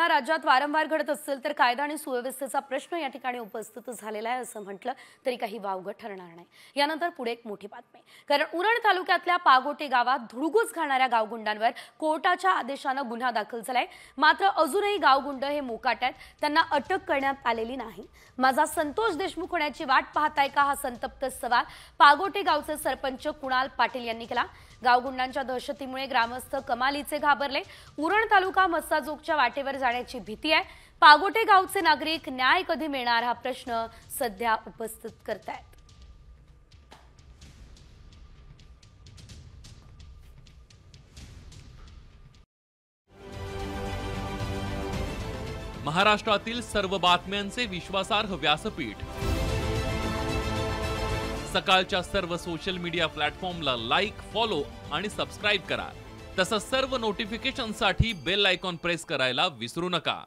राज्यात वारंवार घडत असेल तर कायदा आणि सुव्यवस्थेचा प्रश्न या ठिकाणी उपस्थित झालेला आहे असं म्हटलं तरी काही वावगं ठरणार नाही। यानंतर पुढे एक मोठी बातमी, कारण उरण तालुक्यातल्या पागोटे गावात धुडगूस घालणाऱ्या गावगुंडांवर कोर्टाच्या आदेशानं गुन्हा दाखल झालाय। मात्र अजूनही गावगुंड हे मोकाट आहेत, त्यांना अटक करण्यात आलेली नाही। माझा संतोष देशमुख होण्याची वाट पाहताय का, हा संतप्त सवाल पागोटे गावचे सरपंच कुणाल पाटील यांनी केला। गावगुंडांच्या दहशतीमुळे ग्रामस्थ कमालीचे घाबरले। उरण तालुका मस्साजोगच्या वाटेवर जाण्याची भीती आहे। पागोटे गावचे नागरिक न्याय कधी मिळणार हा प्रश्न सध्या उपस्थित करतायत। महाराष्ट्रातील सर्व बातम्यांचे विश्वासार्ह व्यासपीठ, सकाळच्या सर्व सोशल मीडिया प्लॅटफॉर्मला लाईक, फॉलो आणि सबस्क्राइब करा। तसंच सर्व नोटिफिकेशनसाठी बेल आयकॉन प्रेस करायला विसरू नका।